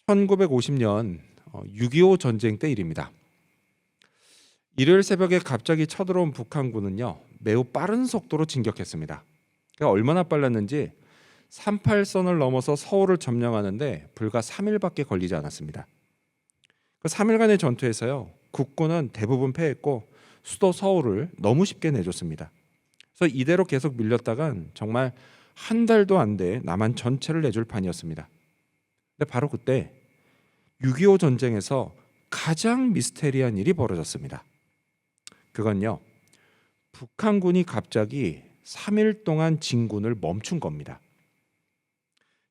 1950년 6.25 전쟁 때 일입니다. 일요일 새벽에 갑자기 쳐들어온 북한군은요, 매우 빠른 속도로 진격했습니다. 그러니까 얼마나 빨랐는지 38선을 넘어서 서울을 점령하는데 불과 3일밖에 걸리지 않았습니다. 그 3일간의 전투에서요, 국군은 대부분 패했고 수도 서울을 너무 쉽게 내줬습니다. 그래서 이대로 계속 밀렸다간 정말 한 달도 안 돼 남한 전체를 내줄 판이었습니다. 근데 바로 그때 6.25 전쟁에서 가장 미스테리한 일이 벌어졌습니다. 그건요, 북한군이 갑자기 3일 동안 진군을 멈춘 겁니다.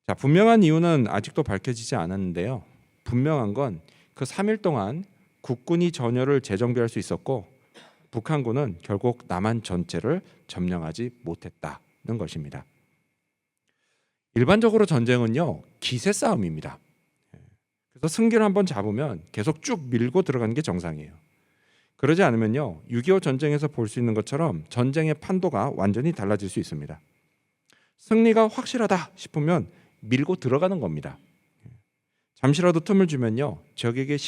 자, 분명한 이유는 아직도 밝혀지지 않았는데요. 분명한 건 그 3일 동안 국군이 전열을 재정비할 수 있었고 북한군은 결국 남한 전체를 점령하지 못했다는 것입니다. 일반적으로 전쟁은요, 기세 싸움입니다. 그래서 승기를 한번 잡으면 계속 쭉 밀고 들어가는 게 정상이에요. 그러지 않으면요, 6.25 전쟁에서 볼 수 있는 것처럼 전쟁의 판도가 완전히 달라질 수 있습니다. 승리가 확실하다 싶으면 밀고 들어가는 겁니다. 잠시라도 틈을 주면요, 적에게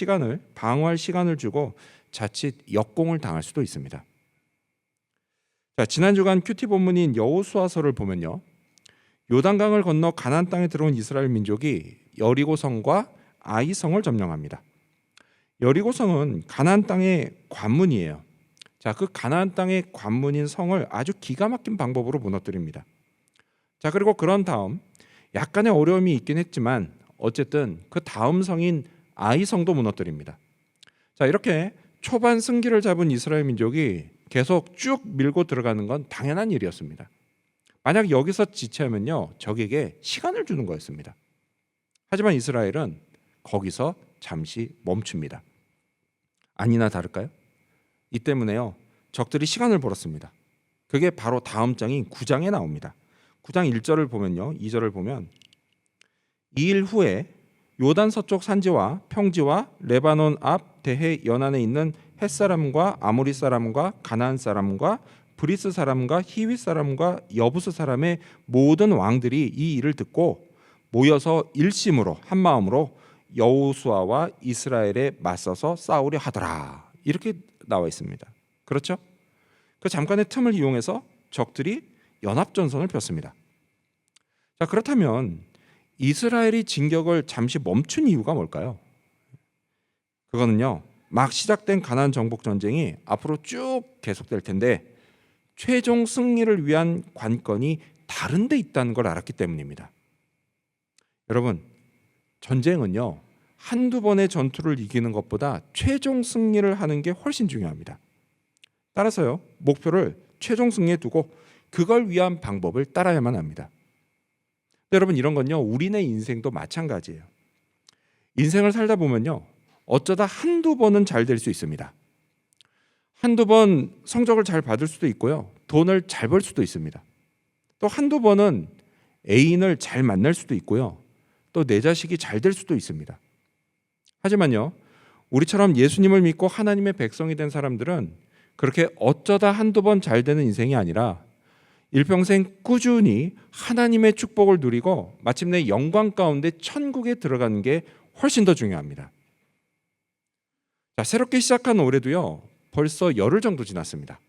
방어할 시간을 주고 자칫 역공을 당할 수도 있습니다. 자, 지난 주간 큐티 본문인 여호수아서를 보면요, 요단강을 건너 가나안 땅에 들어온 이스라엘 민족이 여리고성과 아이성을 점령합니다. 여리고성은 가나안 땅의 관문이에요. 자, 그 가나안 땅의 관문인 성을 아주 기가 막힌 방법으로 무너뜨립니다. 자, 그리고 그런 다음 약간의 어려움이 있긴 했지만 어쨌든 그 다음 성인 아이성도 무너뜨립니다. 자, 이렇게 초반 승기를 잡은 이스라엘 민족이 계속 쭉 밀고 들어가는 건 당연한 일이었습니다. 만약 여기서 지체하면요, 적에게 시간을 주는 거였습니다. 하지만 이스라엘은 거기서 잠시 멈춥니다. 아니나 다를까요? 이 때문에요, 적들이 시간을 벌었습니다. 그게 바로 다음 장인 9장에 나옵니다. 9장 1절을 보면요, 2절을 보면 2일 후에 요단 서쪽 산지와 평지와 레바논 앞 대해 연안에 있는 헷사람과 아모리 사람과 가나안 사람과 브리스 사람과 히윗 사람과 여부스 사람의 모든 왕들이 이 일을 듣고 모여서 일심으로 한 마음으로 여호수아와 이스라엘에 맞서서 싸우려 하더라, 이렇게 나와 있습니다. 그렇죠? 그 잠깐의 틈을 이용해서 적들이 연합전선을 폈습니다. 자, 그렇다면 이스라엘이 진격을 잠시 멈춘 이유가 뭘까요? 그거는요, 막 시작된 가나안 정복 전쟁이 앞으로 쭉 계속될 텐데 최종 승리를 위한 관건이 다른 데 있다는 걸 알았기 때문입니다. 여러분, 전쟁은요, 한두 번의 전투를 이기는 것보다 최종 승리를 하는 게 훨씬 중요합니다. 따라서요, 목표를 최종 승리에 두고 그걸 위한 방법을 따라야만 합니다. 여러분, 이런 건요, 우리네 인생도 마찬가지예요. 인생을 살다 보면요, 어쩌다 한두 번은 잘 될 수 있습니다. 한두 번 성적을 잘 받을 수도 있고요, 돈을 잘 벌 수도 있습니다. 또 한두 번은 애인을 잘 만날 수도 있고요, 또 내 자식이 잘 될 수도 있습니다. 하지만요, 우리처럼 예수님을 믿고 하나님의 백성이 된 사람들은 그렇게 어쩌다 한두 번 잘 되는 인생이 아니라 일평생 꾸준히 하나님의 축복을 누리고 마침내 영광 가운데 천국에 들어가는 게 훨씬 더 중요합니다. 자, 새롭게 시작한 올해도요, 벌써 열흘 정도 지났습니다.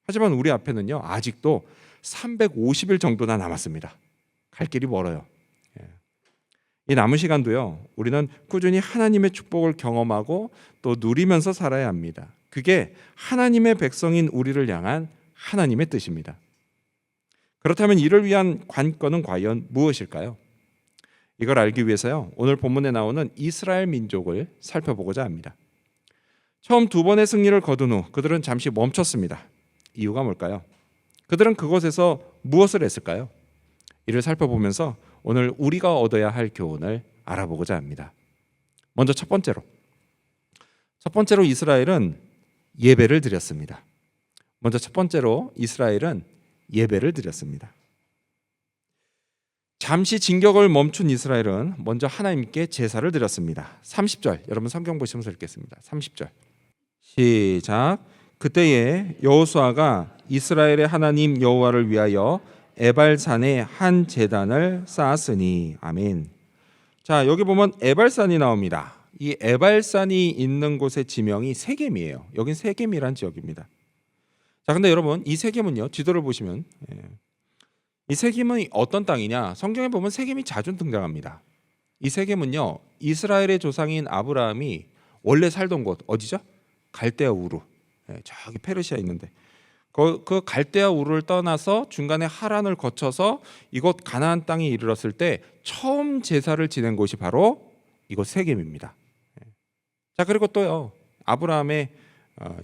하지만 우리 앞에는요, 아직도 350일 정도나 남았습니다. 갈 길이 멀어요. 이 남은 시간도요, 우리는 꾸준히 하나님의 축복을 경험하고 또 누리면서 살아야 합니다. 그게 하나님의 백성인 우리를 향한 하나님의 뜻입니다. 그렇다면 이를 위한 관건은 과연 무엇일까요? 이걸 알기 위해서요, 오늘 본문에 나오는 이스라엘 민족을 살펴보고자 합니다. 처음 두 번의 승리를 거둔 후 그들은 잠시 멈췄습니다. 이유가 뭘까요? 그들은 그곳에서 무엇을 했을까요? 이를 살펴보면서 오늘 우리가 얻어야 할 교훈을 알아보고자 합니다. 먼저 첫 번째로 이스라엘은 예배를 드렸습니다. 예배를 드렸습니다. 잠시 진격을 멈춘 이스라엘은 먼저 하나님께 제사를 드렸습니다. 30절, 여러분 성경 보시면서 읽겠습니다. 30절 시작. 그때에 여호수아가 이스라엘의 하나님 여호와를 위하여 에발산에 한 제단을 쌓았으니. 아멘. 자, 여기 보면 에발산이 나옵니다. 이 에발산이 있는 곳의 지명이 세겜이에요. 여긴 세겜이란 지역입니다. 자, 근데 여러분 이 세겜은요, 지도를 보시면 이 세겜은 어떤 땅이냐? 성경에 보면 세겜이 자주 등장합니다. 이 세겜은요, 이스라엘의 조상인 아브라함이 원래 살던 곳 어디죠? 갈대아 우르. 저기 페르시아 있는데 그 갈대아 우르를 떠나서 중간에 하란을 거쳐서 이곳 가나안 땅에 이르렀을 때 처음 제사를 지낸 곳이 바로 이곳 세겜입니다. 자, 그리고 또요, 아브라함의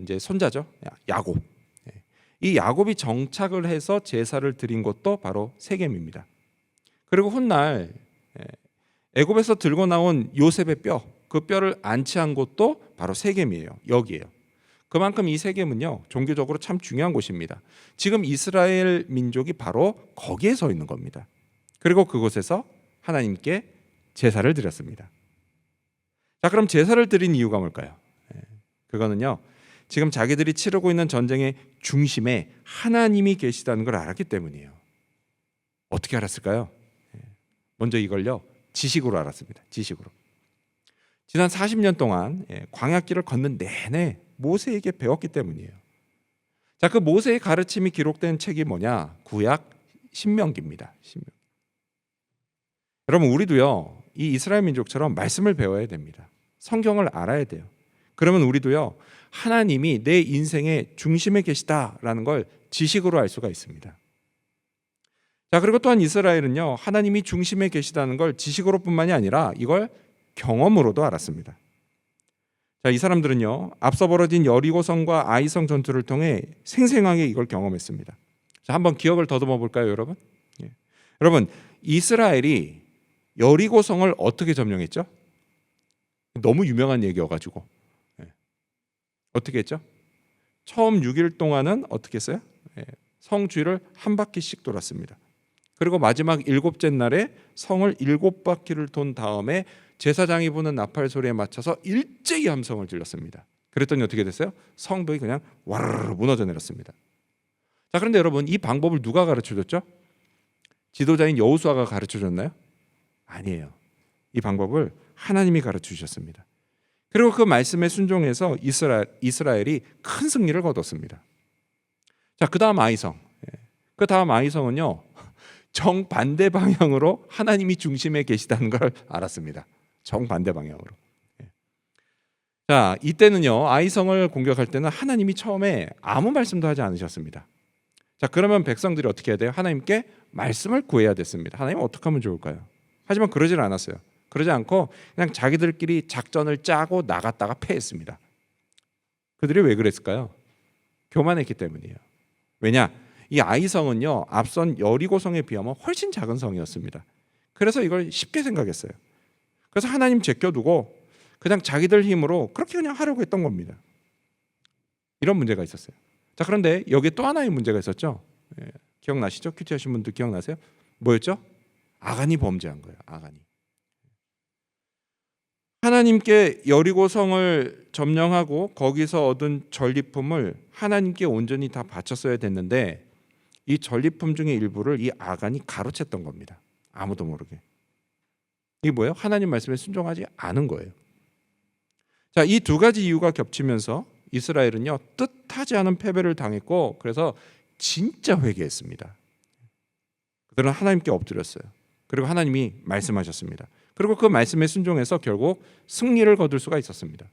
이제 손자죠, 야곱. 이 야곱이 정착을 해서 제사를 드린 곳도 바로 세겜입니다. 그리고 훗날 애굽에서 들고 나온 요셉의 뼈, 그 뼈를 안치한 곳도 바로 세겜이에요. 여기에요. 그만큼 이 세겜은요, 종교적으로 참 중요한 곳입니다. 지금 이스라엘 민족이 바로 거기에 서 있는 겁니다. 그리고 그곳에서 하나님께 제사를 드렸습니다. 자, 그럼 제사를 드린 이유가 뭘까요? 그거는요, 지금 자기들이 치르고 있는 전쟁의 중심에 하나님이 계시다는 걸 알았기 때문이에요. 어떻게 알았을까요? 먼저 이걸요, 지식으로 알았습니다. 지식으로. 지난 40년 동안 광야길을 걷는 내내 모세에게 배웠기 때문이에요. 자, 그 모세의 가르침이 기록된 책이 뭐냐? 구약 신명기입니다. 신명기. 여러분, 우리도요, 이 이스라엘 민족처럼 말씀을 배워야 됩니다. 성경을 알아야 돼요. 그러면 우리도요, 하나님이 내 인생의 중심에 계시다라는 걸 지식으로 알 수가 있습니다. 자, 그리고 또한 이스라엘은요, 하나님이 중심에 계시다는 걸 지식으로뿐만이 아니라 이걸 경험으로도 알았습니다. 자, 이 사람들은요, 앞서 벌어진 여리고성과 아이성 전투를 통해 생생하게 이걸 경험했습니다. 자, 한번 기억을 더듬어 볼까요, 여러분? 여러분, 이스라엘이 여리고성을 어떻게 점령했죠? 너무 유명한 얘기여가지고 어떻게 했죠? 처음 6일 동안은 어떻게 했어요? 성 주위를 한 바퀴씩 돌았습니다. 그리고 마지막 7째 날에 성을 7바퀴를 돈 다음에 제사장이 부는 나팔 소리에 맞춰서 일제히 함성을 질렀습니다. 그랬더니 어떻게 됐어요? 성벽이 그냥 와르르 무너져 내렸습니다. 자, 그런데 여러분, 이 방법을 누가 가르쳐줬죠? 지도자인 여호수아가 가르쳐줬나요? 아니에요. 이 방법을 하나님이 가르쳐주셨습니다. 그리고 그 말씀에 순종해서 이스라엘이 큰 승리를 거뒀습니다. 자, 그 다음 아이성. 그 다음 아이성은요, 정반대 방향으로 하나님이 중심에 계시다는 걸 알았습니다. 정반대 방향으로. 자, 이때는요, 아이성을 공격할 때는 하나님이 처음에 아무 말씀도 하지 않으셨습니다. 자, 그러면 백성들이 어떻게 해야 돼요? 하나님께 말씀을 구해야 됐습니다. 하나님 어떻게 하면 좋을까요? 하지만 그러질 않았어요. 그러지 않고 그냥 자기들끼리 작전을 짜고 나갔다가 패했습니다. 그들이 왜 그랬을까요? 교만했기 때문이에요. 왜냐? 이 아이성은요, 앞선 여리고성에 비하면 훨씬 작은 성이었습니다. 그래서 이걸 쉽게 생각했어요. 그래서 하나님 제껴두고 그냥 자기들 힘으로 그렇게 그냥 하려고 했던 겁니다. 이런 문제가 있었어요. 자, 그런데 여기에 또 하나의 문제가 있었죠. 기억나시죠? 큐티 하신 분들 기억나세요? 뭐였죠? 아간이 범죄한 거예요. 아간이. 하나님께 여리고성을 점령하고 거기서 얻은 전리품을 하나님께 온전히 다 바쳤어야 됐는데 이 전리품 중의 일부를 이 아간이 가로챘던 겁니다. 아무도 모르게. 이게 뭐예요? 하나님 말씀에 순종하지 않은 거예요. 자, 이 두 가지 이유가 겹치면서 이스라엘은요, 뜻하지 않은 패배를 당했고 그래서 진짜 회개했습니다. 그들은 하나님께 엎드렸어요. 그리고 하나님이 말씀하셨습니다. 그리고 그 말씀에 순종해서 결국 승리를 거둘 수가 있었습니다.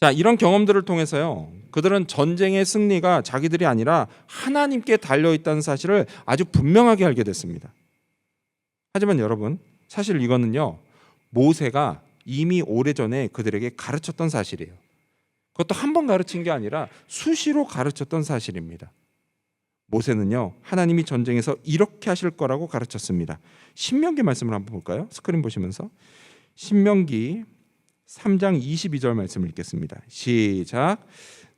자, 이런 경험들을 통해서요, 그들은 전쟁의 승리가 자기들이 아니라 하나님께 달려있다는 사실을 아주 분명하게 알게 됐습니다. 하지만 여러분, 사실 이거는요, 모세가 이미 오래전에 그들에게 가르쳤던 사실이에요. 그것도 한 번 가르친 게 아니라 수시로 가르쳤던 사실입니다. 모세는요, 하나님이 전쟁에서 이렇게 하실 거라고 가르쳤습니다. 신명기 말씀을 한번 볼까요? 스크린 보시면서 신명기 3장 22절 말씀을 읽겠습니다. 시작.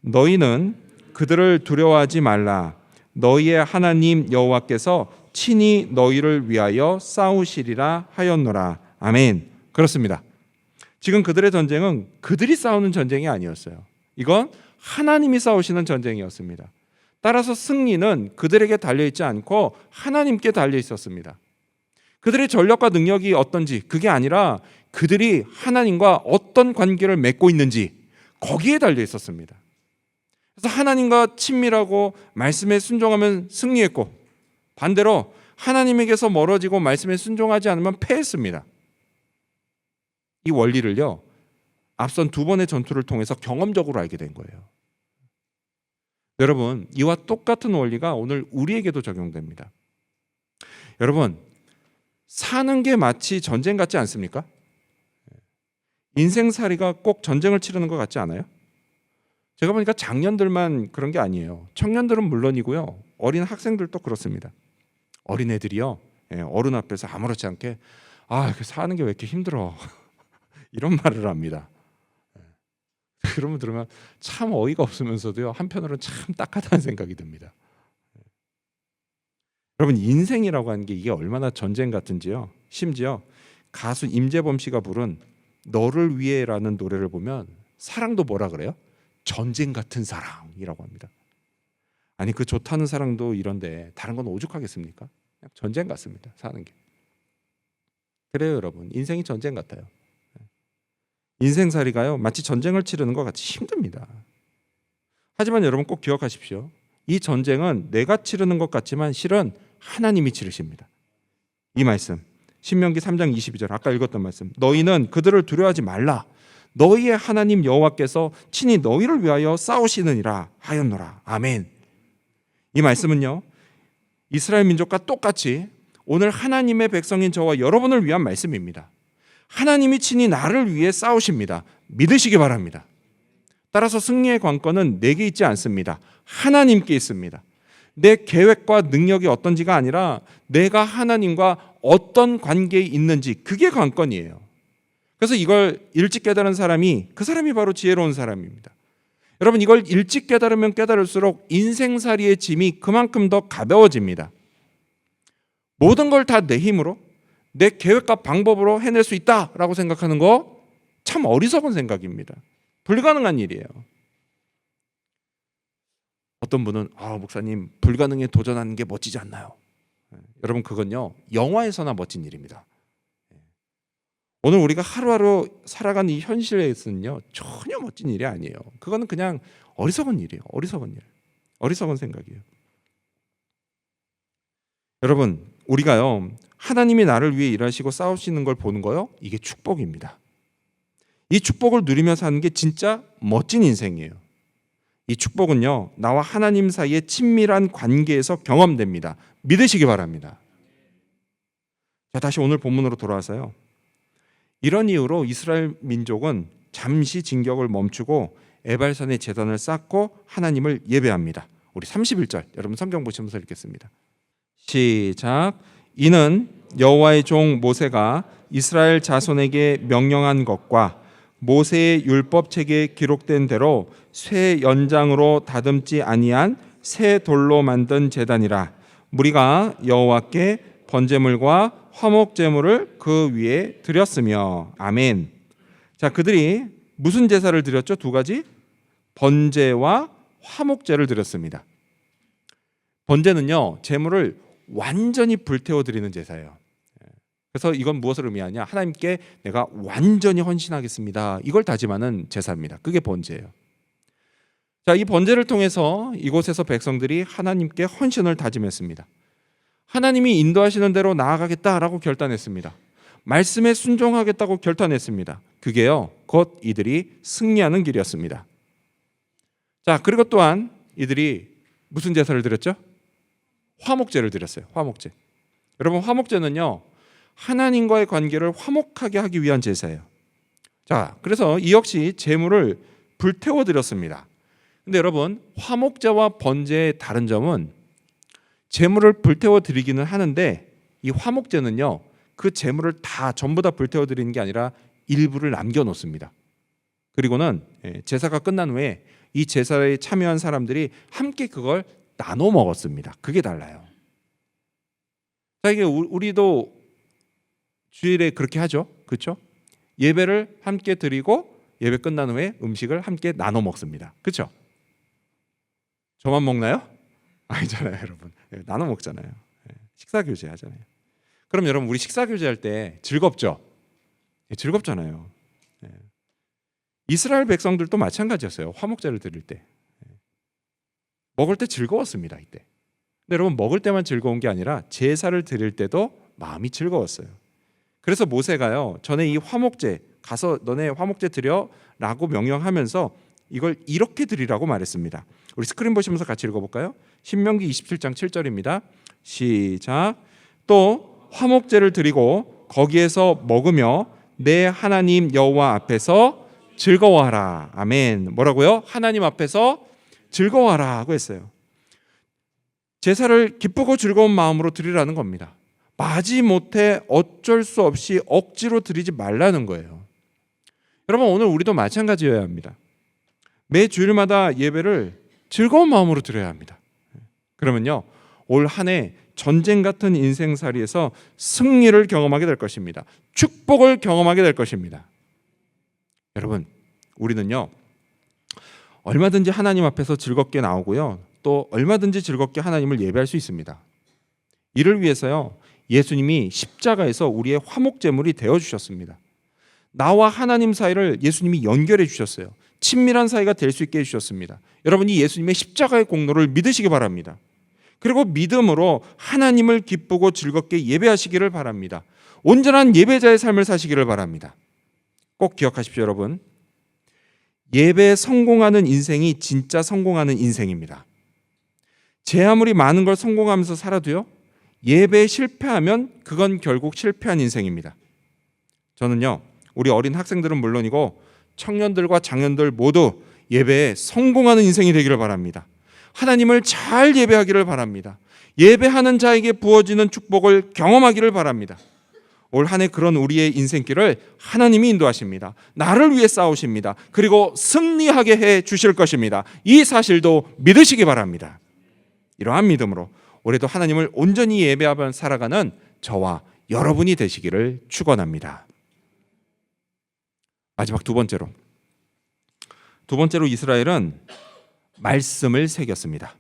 너희는 그들을 두려워하지 말라. 너희의 하나님 여호와께서 친히 너희를 위하여 싸우시리라 하였노라. 아멘. 그렇습니다. 지금 그들의 전쟁은 그들이 싸우는 전쟁이 아니었어요. 이건 하나님이 싸우시는 전쟁이었습니다. 따라서 승리는 그들에게 달려있지 않고 하나님께 달려 있었습니다. 그들의 전력과 능력이 어떤지, 그게 아니라 그들이 하나님과 어떤 관계를 맺고 있는지 거기에 달려 있었습니다. 그래서 하나님과 친밀하고 말씀에 순종하면 승리했고, 반대로 하나님에게서 멀어지고 말씀에 순종하지 않으면 패했습니다. 이 원리를요, 앞선 두 번의 전투를 통해서 경험적으로 알게 된 거예요. 여러분, 이와 똑같은 원리가 오늘 우리에게도 적용됩니다. 여러분, 사는 게 마치 전쟁 같지 않습니까? 인생살이가 꼭 전쟁을 치르는 것 같지 않아요? 제가 보니까 장년들만 그런 게 아니에요. 청년들은 물론이고요, 어린 학생들도 그렇습니다. 어린애들이요, 어른 앞에서 아무렇지 않게 사는 게 왜 이렇게 힘들어 이런 말을 합니다. 그러면 들으면 참 어이가 없으면서도요, 한편으로는 참 딱하다는 생각이 듭니다. 여러분, 인생이라고 하는 게 이게 얼마나 전쟁 같은지요. 심지어 가수 임재범 씨가 부른 너를 위해라는 노래를 보면 사랑도 뭐라 그래요? 전쟁 같은 사랑이라고 합니다. 아니, 그 좋다는 사랑도 이런데 다른 건 오죽하겠습니까? 그냥 전쟁 같습니다, 사는 게. 그래요, 여러분. 인생이 전쟁 같아요. 인생살이가요, 마치 전쟁을 치르는 것 같이 힘듭니다. 하지만 여러분 꼭 기억하십시오. 이 전쟁은 내가 치르는 것 같지만 실은 하나님이 치르십니다. 이 말씀, 신명기 3장 22절, 아까 읽었던 말씀, 너희는 그들을 두려워하지 말라. 너희의 하나님 여호와께서 친히 너희를 위하여 싸우시느니라 하였노라. 아멘. 이 말씀은요, 이스라엘 민족과 똑같이 오늘 하나님의 백성인 저와 여러분을 위한 말씀입니다. 하나님이 친히 나를 위해 싸우십니다. 믿으시기 바랍니다. 따라서 승리의 관건은 내게 있지 않습니다. 하나님께 있습니다. 내 계획과 능력이 어떤지가 아니라 내가 하나님과 어떤 관계에 있는지, 그게 관건이에요. 그래서 이걸 일찍 깨달은 사람이, 그 사람이 바로 지혜로운 사람입니다. 여러분, 이걸 일찍 깨달으면 깨달을수록 인생살이의 짐이 그만큼 더 가벼워집니다. 모든 걸 다 내 힘으로, 내 계획과 방법으로 해낼 수 있다라고 생각하는 거 참 어리석은 생각입니다. 불가능한 일이에요. 어떤 분은 목사님, 불가능에 도전하는 게 멋지지 않나요? 여러분, 그건요, 영화에서나 멋진 일입니다. 오늘 우리가 하루하루 살아가는 이 현실에서는요, 전혀 멋진 일이 아니에요. 그거는 그냥 어리석은 일이에요. 어리석은 일, 어리석은 생각이에요. 여러분, 우리가요, 하나님이 나를 위해 일하시고 싸우시는 걸 보는 거요, 이게 축복입니다. 이 축복을 누리며 사는 게 진짜 멋진 인생이에요. 이 축복은요, 나와 하나님 사이의 친밀한 관계에서 경험됩니다. 믿으시기 바랍니다. 자, 다시 오늘 본문으로 돌아와서요, 이런 이유로 이스라엘 민족은 잠시 진격을 멈추고 에발산의 제단을 쌓고 하나님을 예배합니다. 우리 31절, 여러분 성경 보시면서 읽겠습니다. 시작. 이는 여호와의 종 모세가 이스라엘 자손에게 명령한 것과 모세의 율법책에 기록된 대로 쇠 연장으로 다듬지 아니한 새 돌로 만든 제단이라. 무리가 여호와께 번제물과 화목제물을 그 위에 드렸으며. 아멘. 자, 그들이 무슨 제사를 드렸죠? 두 가지, 번제와 화목제를 드렸습니다. 번제는요, 제물을 완전히 불태워 드리는 제사예요. 그래서 이건 무엇을 의미하냐? 하나님께 내가 완전히 헌신하겠습니다, 이걸 다짐하는 제사입니다. 그게 번제예요. 자, 이 번제를 통해서 이곳에서 백성들이 하나님께 헌신을 다짐했습니다. 하나님이 인도하시는 대로 나아가겠다라고 결단했습니다. 말씀에 순종하겠다고 결단했습니다. 그게요, 곧 이들이 승리하는 길이었습니다. 자, 그리고 또한 이들이 무슨 제사를 드렸죠? 화목제를 드렸어요. 화목제. 여러분, 화목제는요, 하나님과의 관계를 화목하게 하기 위한 제사예요. 자, 그래서 이 역시 제물을 불태워 드렸습니다. 근데 여러분, 화목제와 번제의 다른 점은 제물을 불태워 드리기는 하는데, 이 화목제는요, 그 제물을 다 전부 다 불태워 드리는 게 아니라 일부를 남겨 놓습니다. 그리고는 제사가 끝난 후에 이 제사에 참여한 사람들이 함께 그걸 나눠 먹었습니다. 그게 달라요. 자, 이게 우리도 주일에 그렇게 하죠, 그렇죠? 예배를 함께 드리고 예배 끝난 후에 음식을 함께 나눠 먹습니다, 그렇죠? 저만 먹나요? 아니잖아요, 여러분. 나눠 먹잖아요. 식사 교제 하잖아요. 그럼 여러분 우리 식사 교제할 때 즐겁죠? 예, 즐겁잖아요. 예. 이스라엘 백성들도 마찬가지였어요. 화목제를 드릴 때. 먹을 때 즐거웠습니다. 이때. 근데 여러분 먹을 때만 즐거운 게 아니라 제사를 드릴 때도 마음이 즐거웠어요. 그래서 모세가요, 전에 이 화목제 가서 너네 화목제 드려라고 명령하면서 이걸 이렇게 드리라고 말했습니다. 우리 스크린 보시면서 같이 읽어볼까요? 신명기 27장 7절입니다. 시작. 또 화목제를 드리고 거기에서 먹으며 내 하나님 여호와 앞에서 즐거워하라. 아멘. 뭐라고요? 하나님 앞에서 즐거워하라 하고 했어요. 제사를 기쁘고 즐거운 마음으로 드리라는 겁니다. 마지못해 어쩔 수 없이 억지로 드리지 말라는 거예요. 여러분 오늘 우리도 마찬가지여야 합니다. 매 주일마다 예배를 즐거운 마음으로 드려야 합니다. 그러면요 올 한 해 전쟁 같은 인생살이에서 승리를 경험하게 될 것입니다. 축복을 경험하게 될 것입니다. 여러분 우리는요 얼마든지 하나님 앞에서 즐겁게 나오고요 또 얼마든지 즐겁게 하나님을 예배할 수 있습니다. 이를 위해서요 예수님이 십자가에서 우리의 화목제물이 되어주셨습니다. 나와 하나님 사이를 예수님이 연결해 주셨어요. 친밀한 사이가 될 수 있게 해주셨습니다. 여러분이 예수님의 십자가의 공로를 믿으시기 바랍니다. 그리고 믿음으로 하나님을 기쁘고 즐겁게 예배하시기를 바랍니다. 온전한 예배자의 삶을 사시기를 바랍니다. 꼭 기억하십시오 여러분. 예배에 성공하는 인생이 진짜 성공하는 인생입니다. 제 아무리 많은 걸 성공하면서 살아도요 예배에 실패하면 그건 결국 실패한 인생입니다. 저는요 우리 어린 학생들은 물론이고 청년들과 장년들 모두 예배에 성공하는 인생이 되기를 바랍니다. 하나님을 잘 예배하기를 바랍니다. 예배하는 자에게 부어지는 축복을 경험하기를 바랍니다. 올 한 해 그런 우리의 인생길을 하나님이 인도하십니다. 나를 위해 싸우십니다. 그리고 승리하게 해 주실 것입니다. 이 사실도 믿으시기 바랍니다. 이러한 믿음으로 올해도 하나님을 온전히 예배하며 살아가는 저와 여러분이 되시기를 축원합니다. 마지막 두 번째로 이스라엘은 말씀을 새겼습니다.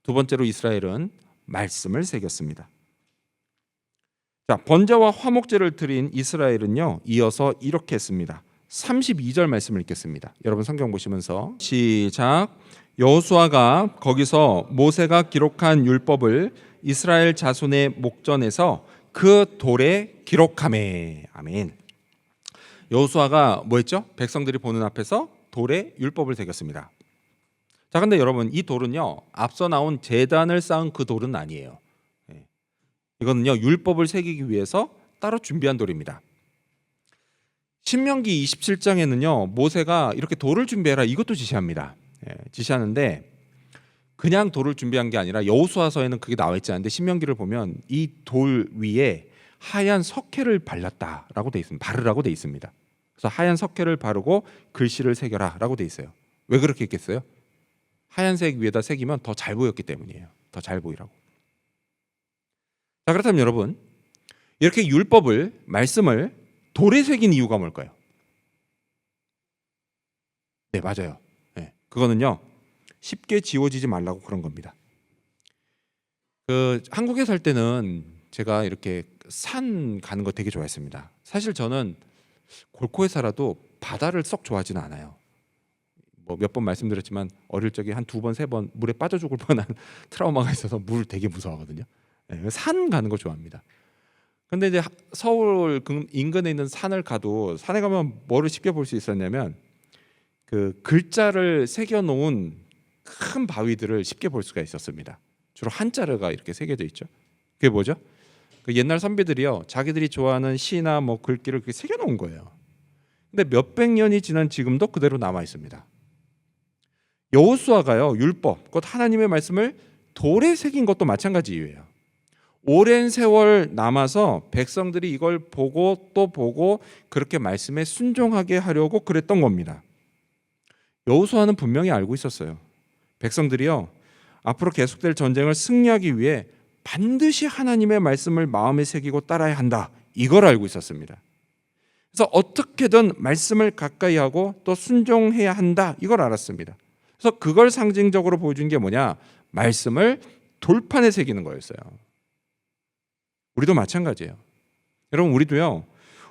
두 번째로 이스라엘은 말씀을 새겼습니다. 자, 번제와 화목제를 드린 이스라엘은요 이어서 이렇게 했습니다. 32절 말씀을 읽겠습니다. 여러분 성경 보시면서 시작. 여호수아가 거기서 모세가 기록한 율법을 이스라엘 자손의 목전에서 그 돌에 기록하매. 아멘. 여호수아가 뭐 했죠? 백성들이 보는 앞에서 돌에 율법을 새겼습니다. 자, 근데 여러분 이 돌은요 앞서 나온 제단을 쌓은 그 돌은 아니에요. 이거는요 율법을 새기기 위해서 따로 준비한 돌입니다. 신명기 27장에는요 모세가 이렇게 돌을 준비해라 이것도 지시합니다. 지시하는데 그냥 돌을 준비한 게 아니라 여호수아서에는 그게 나와 있지 않은데 신명기를 보면 이 돌 위에 하얀 석회를 발랐다라고 돼 있습니다. 바르라고 돼 있습니다. 그래서 하얀 석회를 바르고 글씨를 새겨라라고 돼 있어요. 왜 그렇게 했겠어요? 하얀색 위에다 새기면 더 잘 보였기 때문이에요. 더 잘 보이라고. 자, 그렇다면 여러분 이렇게 율법을 말씀을 돌에 새긴 이유가 뭘까요? 네, 맞아요. 그거는요 쉽게 지워지지 말라고 그런 겁니다. 한국에 살 때는 제가 이렇게 산 가는 거 되게 좋아했습니다. 사실 저는 골코에 살아도 바다를 썩 좋아하지는 않아요. 뭐 몇 번 말씀드렸지만 어릴 적에 한 두 번 세 번 물에 빠져 죽을 뻔한 트라우마가 있어서 물 되게 무서워하거든요. 산 가는 거 좋아합니다. 근데 이제 서울 인근에 있는 산을 가도 산에 가면 뭐를 쉽게 볼 수 있었냐면 그 글자를 새겨 놓은 큰 바위들을 쉽게 볼 수가 있었습니다. 주로 한자가 이렇게 새겨져 있죠. 그게 뭐죠? 그 옛날 선비들이요 자기들이 좋아하는 시나 뭐 글귀를 그렇게 새겨 놓은 거예요. 근데 몇백 년이 지난 지금도 그대로 남아 있습니다. 여호수아가요 율법, 곧 하나님의 말씀을 돌에 새긴 것도 마찬가지 이유예요. 오랜 세월 남아서 백성들이 이걸 보고 또 보고 그렇게 말씀에 순종하게 하려고 그랬던 겁니다. 여호수아는 분명히 알고 있었어요. 백성들이요 앞으로 계속될 전쟁을 승리하기 위해 반드시 하나님의 말씀을 마음에 새기고 따라야 한다. 이걸 알고 있었습니다. 그래서 어떻게든 말씀을 가까이 하고 또 순종해야 한다. 이걸 알았습니다. 그래서 그걸 상징적으로 보여준 게 뭐냐? 말씀을 돌판에 새기는 거였어요. 우리도 마찬가지예요. 여러분, 우리도요,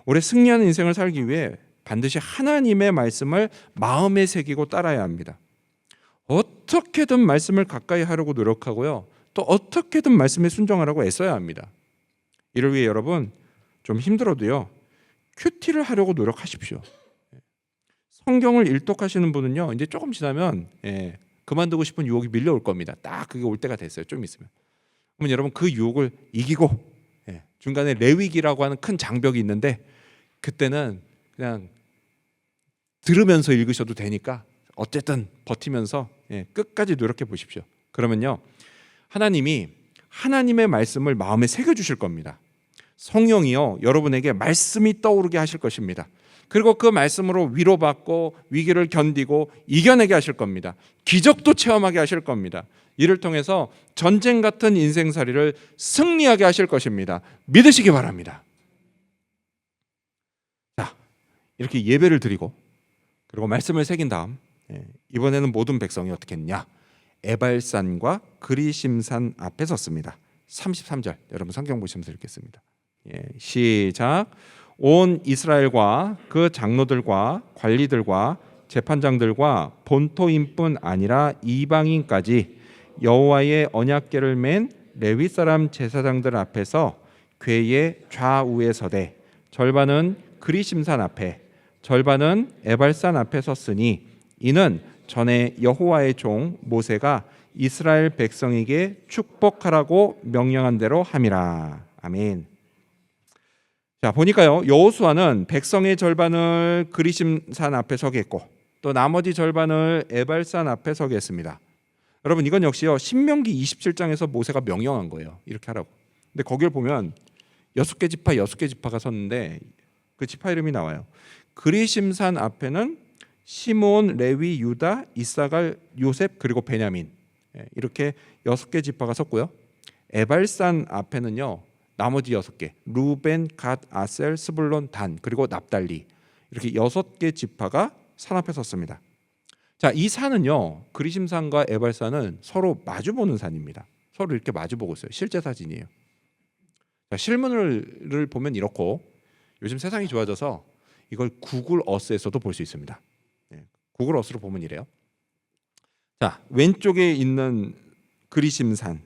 올해 승리하는 인생을 살기 위해 반드시 하나님의 말씀을 마음에 새기고 따라야 합니다. 어떻게든 말씀을 가까이 하려고 노력하고요, 또 어떻게든 말씀에 순종하라고 애써야 합니다. 이를 위해 여러분, 좀 힘들어도요, 큐티를 하려고 노력하십시오. 성경을 일독하시는 분은요, 이제 조금 지나면 그만두고 싶은 유혹이 밀려올 겁니다. 딱 그게 올 때가 됐어요. 좀 있으면. 그러면 여러분, 그 유혹을 이기고 중간에 레위기라고 하는 큰 장벽이 있는데, 그때는 그냥 들으면서 읽으셔도 되니까 어쨌든 버티면서 끝까지 노력해 보십시오. 그러면요, 하나님이 하나님의 말씀을 마음에 새겨주실 겁니다. 성령이요, 여러분에게 말씀이 떠오르게 하실 것입니다. 그리고 그 말씀으로 위로받고 위기를 견디고 이겨내게 하실 겁니다. 기적도 체험하게 하실 겁니다. 이를 통해서 전쟁 같은 인생살이를 승리하게 하실 것입니다. 믿으시기 바랍니다. 자, 이렇게 예배를 드리고 그리고 말씀을 새긴 다음 이번에는 모든 백성이 어떻게 했냐? 에발산과 그리심산 앞에 섰습니다. 33절, 여러분 성경 보시면서 읽겠습니다. 시작. 온 이스라엘과 그 장로들과 관리들과 재판장들과 본토인뿐 아니라 이방인까지 여호와의 언약궤를 맨 레위 사람 제사장들 앞에서 궤의 좌우에 서되 절반은 그리심산 앞에 절반은 에발산 앞에 섰으니 이는 전에 여호와의 종 모세가 이스라엘 백성에게 축복하라고 명령한 대로 함이라. 아멘. 자, 보니까요, 여호수아는 백성의 절반을 그리심산 앞에 서게 했고 또 나머지 절반을 에발산 앞에 서게 했습니다. 여러분, 이건 역시요, 신명기 27장에서 모세가 명령한 거예요. 이렇게 하라고. 근데 거기를 보면 6개 지파 6개 지파가 섰는데 그 지파 이름이 나와요. 그리심산 앞에는 시므온, 레위, 유다, 이사갈, 요셉 그리고 베냐민, 이렇게 6개 지파가 섰고요. 에발산 앞에는요, 나머지 6개 루벤, 갓, 아셀, 스불론, 단 그리고 납달리, 이렇게 6개 지파가 산 앞에 섰습니다. 자, 이 산은요, 그리심산과 에발산은 서로 마주보는 산입니다. 서로 이렇게 마주보고 있어요. 실제 사진이에요. 자, 실물을 보면 이렇고, 요즘 세상이 좋아져서 이걸 구글 어스에서도 볼 수 있습니다. 구글 어스로 보면 이래요. 자, 왼쪽에 있는 그리심산,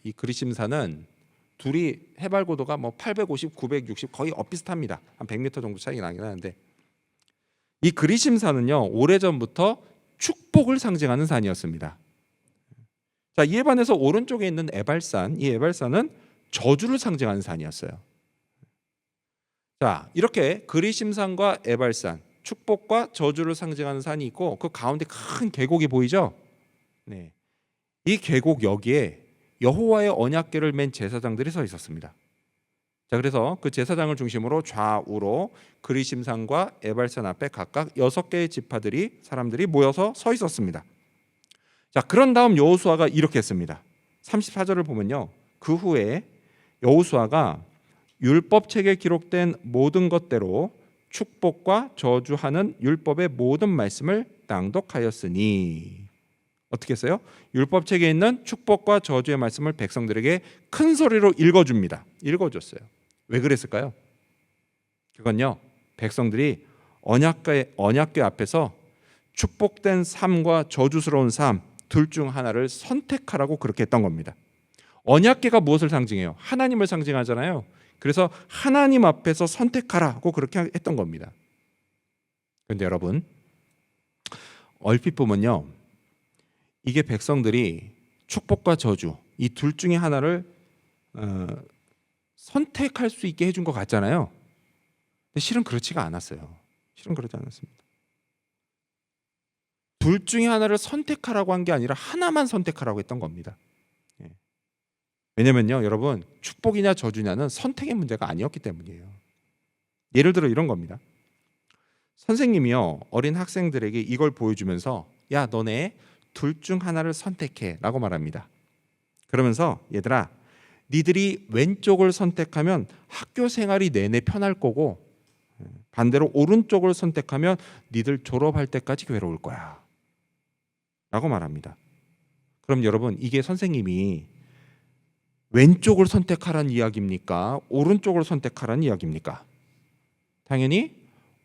이 그리심산은 둘이 해발 고도가 뭐 850, 960 거의 엇비슷합니다. 한 100m 정도 차이가 나긴 하는데, 이 그리심산은요, 오래전부터 축복을 상징하는 산이었습니다. 자, 이에 반해서 오른쪽에 있는 에발산, 이 에발산은 저주를 상징하는 산이었어요. 자, 이렇게 그리심산과 에발산, 축복과 저주를 상징하는 산이 있고 그 가운데 큰 계곡이 보이죠? 네. 이 계곡 여기에 여호와의 언약궤를 맨 제사장들이 서 있었습니다. 자, 그래서 그 제사장을 중심으로 좌우로 그리심산과 에발산 앞에 각각 6개의 지파들이 사람들이 모여서 서 있었습니다. 자, 그런 다음 여호수아가 이렇게 했습니다. 34절을 보면요, 그 후에 여호수아가 율법책에 기록된 모든 것대로 축복과 저주하는 율법의 모든 말씀을 낭독하였으니, 어떻게 했어요? 율법책에 있는 축복과 저주의 말씀을 백성들에게 큰 소리로 읽어줍니다. 읽어줬어요. 왜 그랬을까요? 그건요, 백성들이 언약궤 앞에서 축복된 삶과 저주스러운 삶 둘 중 하나를 선택하라고 그렇게 했던 겁니다. 언약궤가 무엇을 상징해요? 하나님을 상징하잖아요. 그래서 하나님 앞에서 선택하라고 그렇게 했던 겁니다. 그런데 여러분, 얼핏 보면요, 이게 백성들이 축복과 저주 이 둘 중에 하나를 선택할 수 있게 해준 것 같잖아요. 근데 실은 그렇지가 않았어요. 실은 그렇지 않았습니다. 둘 중에 하나를 선택하라고 한 게 아니라 하나만 선택하라고 했던 겁니다. 왜냐면요, 여러분, 축복이냐 저주냐는 선택의 문제가 아니었기 때문이에요. 예를 들어 이런 겁니다. 선생님이요, 어린 학생들에게 이걸 보여주면서 야, 너네 둘 중 하나를 선택해 라고 말합니다. 그러면서 얘들아, 니들이 왼쪽을 선택하면 학교 생활이 내내 편할 거고 반대로 오른쪽을 선택하면 니들 졸업할 때까지 괴로울 거야 라고 말합니다. 그럼 여러분, 이게 선생님이 왼쪽을 선택하라는 이야기입니까? 오른쪽을 선택하라는 이야기입니까? 당연히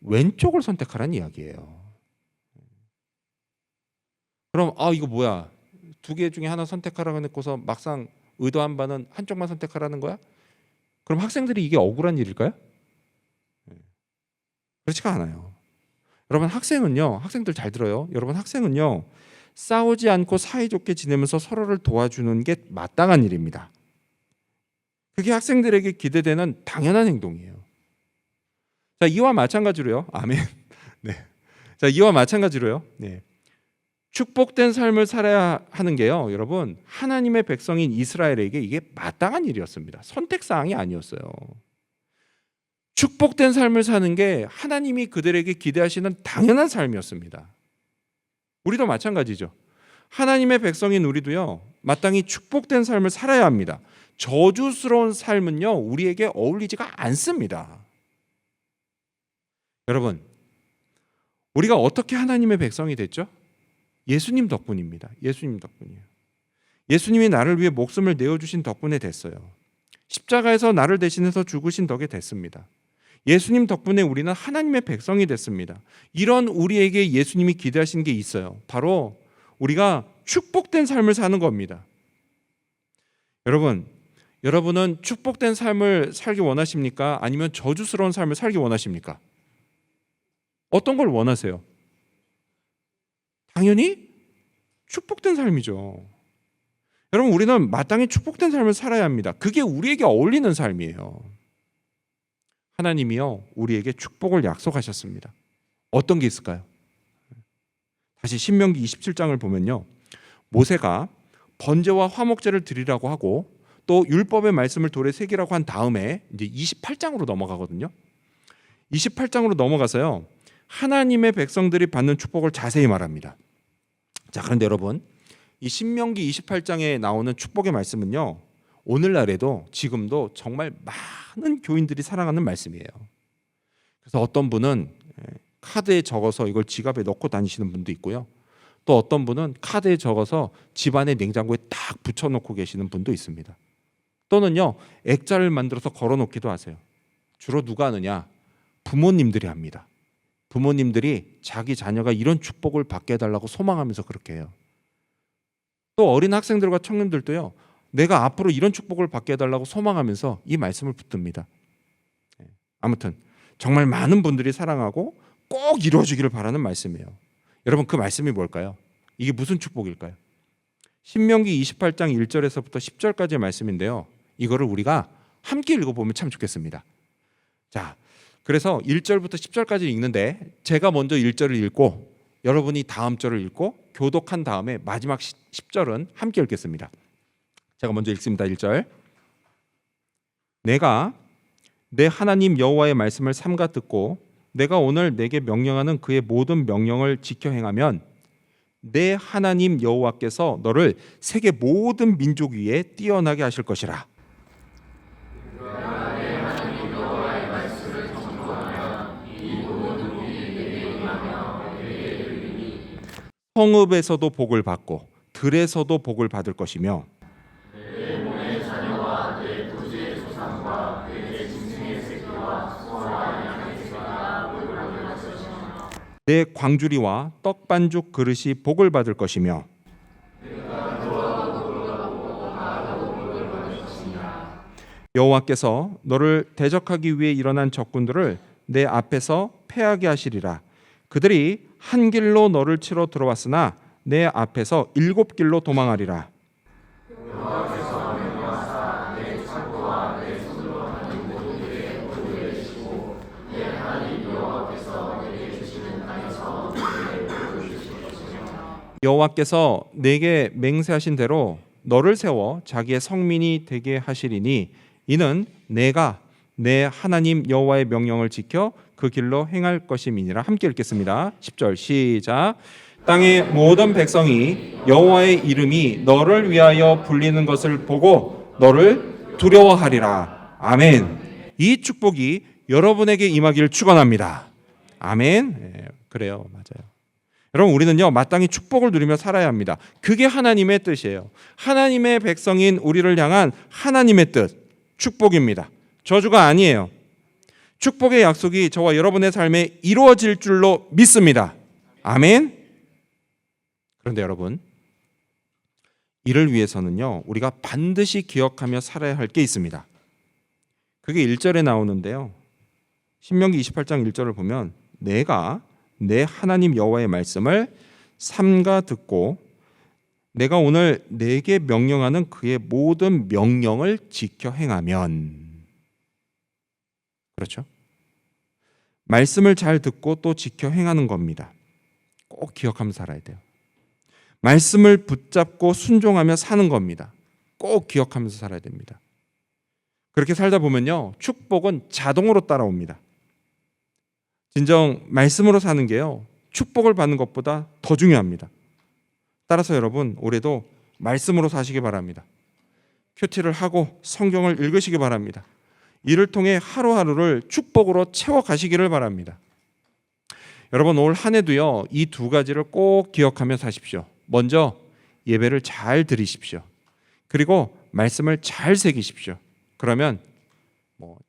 왼쪽을 선택하라는 이야기예요. 그럼 이거 뭐야? 두 개 중에 하나 선택하라고 해놓고서 막상 의도한 바는 한쪽만 선택하라는 거야? 그럼 학생들이 이게 억울한 일일까요? 그렇지가 않아요. 여러분, 학생들 잘 들어요. 여러분, 학생은요, 싸우지 않고 사이좋게 지내면서 서로를 도와주는 게 마땅한 일입니다. 그게 학생들에게 기대되는 당연한 행동이에요. 자, 이와 마찬가지로요. 아멘. 네. 자, 이와 마찬가지로요. 네. 축복된 삶을 살아야 하는 게요, 여러분, 하나님의 백성인 이스라엘에게 이게 마땅한 일이었습니다. 선택 사항이 아니었어요. 축복된 삶을 사는 게 하나님이 그들에게 기대하시는 당연한 삶이었습니다. 우리도 마찬가지죠. 하나님의 백성인 우리도요, 마땅히 축복된 삶을 살아야 합니다. 저주스러운 삶은요, 우리에게 어울리지가 않습니다. 여러분, 우리가 어떻게 하나님의 백성이 됐죠? 예수님 덕분입니다. 예수님 덕분이에요. 예수님이 나를 위해 목숨을 내어주신 덕분에 됐어요. 십자가에서 나를 대신해서 죽으신 덕에 됐습니다. 예수님 덕분에 우리는 하나님의 백성이 됐습니다. 이런 우리에게 예수님이 기대하신 게 있어요. 바로 우리가 축복된 삶을 사는 겁니다. 여러분은 축복된 삶을 살기 원하십니까? 아니면 저주스러운 삶을 살기 원하십니까? 어떤 걸 원하세요? 당연히 축복된 삶이죠. 여러분, 우리는 마땅히 축복된 삶을 살아야 합니다. 그게 우리에게 어울리는 삶이에요. 하나님이요, 우리에게 축복을 약속하셨습니다. 어떤 게 있을까요? 다시 신명기 27장을 보면요, 모세가 번제와 화목제를 드리라고 하고 또 율법의 말씀을 돌에 새기라고 한 다음에 이제 28장으로 넘어가거든요. 28장으로 넘어가서요, 하나님의 백성들이 받는 축복을 자세히 말합니다. 자, 그런데 여러분, 이 신명기 28장에 나오는 축복의 말씀은요, 오늘날에도 지금도 정말 많은 교인들이 사랑하는 말씀이에요. 그래서 어떤 분은 카드에 적어서 이걸 지갑에 넣고 다니시는 분도 있고요. 또 어떤 분은 카드에 적어서 집안의 냉장고에 딱 붙여놓고 계시는 분도 있습니다. 또는요, 액자를 만들어서 걸어놓기도 하세요. 주로 누가 하느냐? 부모님들이 합니다. 부모님들이 자기 자녀가 이런 축복을 받게 해달라고 소망하면서 그렇게 해요. 또 어린 학생들과 청년들도요, 내가 앞으로 이런 축복을 받게 해달라고 소망하면서 이 말씀을 붙듭니다. 아무튼 정말 많은 분들이 사랑하고 꼭 이루어지기를 바라는 말씀이에요. 여러분, 그 말씀이 뭘까요? 이게 무슨 축복일까요? 신명기 28장 1절에서부터 10절까지의 말씀인데요, 이거를 우리가 함께 읽어보면 참 좋겠습니다. 자, 그래서 1절부터 10절까지 읽는데 제가 먼저 1절을 읽고 여러분이 다음 절을 읽고 교독한 다음에 마지막 10절은 함께 읽겠습니다. 제가 먼저 읽습니다. 1절. 내가 내 하나님 여호와의 말씀을 삼가 듣고 내가 오늘 내게 명령하는 그의 모든 명령을 지켜 행하면 내 하나님 여호와께서 너를 세계 모든 민족 위에 뛰어나게 하실 것이라. 성읍에서도 복을 받고 들에서도 복을 받을 것이며 내 몸의 자녀와 내 부지의 소산과 내 짐승의 새끼와 소와 양의 새끼가 복을 받을 것이며 내 광주리와 떡 반죽 그릇이 복을 받을 것이며 내가 너와 복을 받고 나도 복을 받을 것이며 여호와께서 너를 대적하기 위해 일어난 적군들을 내 앞에서 패하게 하시리라. 그들이 한 길로 너를 치러 들어왔으나 내 앞에서 7길로 도망하리라. 여호와께서 명령하사 내 창고와 내 손으로 하는 모든 일에 복을 내리시고 내 하나님 여호와께서 내게 주시는 땅에서 내게 복을 주실 것이며 여호와께서 내게 맹세하신 대로 너를 세워 자기의 성민이 되게 하시리니 이는 내가 내 하나님 여호와의 명령을 지켜 그 길로 행할 것임이니라. 함께 읽겠습니다. 10절 시작. 땅의 모든 백성이 여호와의 이름이 너를 위하여 불리는 것을 보고 너를 두려워하리라. 아멘. 이 축복이 여러분에게 임하기를 축원합니다. 아멘. 네, 그래요, 맞아요. 여러분, 우리는요 마땅히 축복을 누리며 살아야 합니다. 그게 하나님의 뜻이에요. 하나님의 백성인 우리를 향한 하나님의 뜻, 축복입니다. 저주가 아니에요. 축복의 약속이 저와 여러분의 삶에 이루어질 줄로 믿습니다. 아멘. 그런데 여러분, 이를 위해서는요 우리가 반드시 기억하며 살아야 할 게 있습니다. 그게 1절에 나오는데요, 신명기 28장 1절을 보면 내가 내 하나님 여호와의 말씀을 삼가 듣고 내가 오늘 내게 명령하는 그의 모든 명령을 지켜 행하면, 그렇죠? 말씀을 잘 듣고 또 지켜 행하는 겁니다. 꼭 기억하면서 살아야 돼요. 말씀을 붙잡고 순종하며 사는 겁니다. 꼭 기억하면서 살아야 됩니다. 그렇게 살다 보면요 축복은 자동으로 따라옵니다. 진정 말씀으로 사는 게요 축복을 받는 것보다 더 중요합니다. 따라서 여러분, 올해도 말씀으로 사시기 바랍니다. 큐티를 하고 성경을 읽으시기 바랍니다. 이를 통해 하루하루를 축복으로 채워가시기를 바랍니다. 여러분, 올 한 해도요 이 두 가지를 꼭 기억하며 사십시오. 먼저 예배를 잘 드리십시오. 그리고 말씀을 잘 새기십시오. 그러면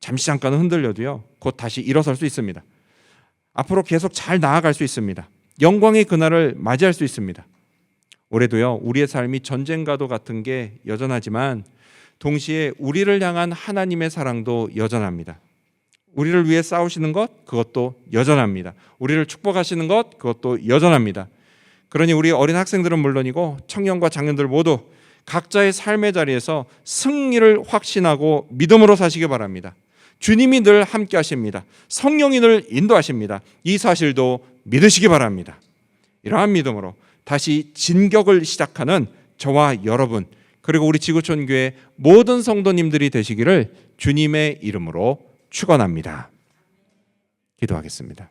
잠시 잠깐은 흔들려도요 곧 다시 일어설 수 있습니다. 앞으로 계속 잘 나아갈 수 있습니다. 영광의 그날을 맞이할 수 있습니다. 올해도요 우리의 삶이 전쟁과도 같은 게 여전하지만 동시에 우리를 향한 하나님의 사랑도 여전합니다. 우리를 위해 싸우시는 것, 그것도 여전합니다. 우리를 축복하시는 것, 그것도 여전합니다. 그러니 우리 어린 학생들은 물론이고 청년과 장년들 모두 각자의 삶의 자리에서 승리를 확신하고 믿음으로 사시기 바랍니다. 주님이 늘 함께 하십니다. 성령이 늘 인도하십니다. 이 사실도 믿으시기 바랍니다. 이러한 믿음으로 다시 진격을 시작하는 저와 여러분, 그리고 우리 지구촌 교회 모든 성도님들이 되시기를 주님의 이름으로 축원합니다. 기도하겠습니다.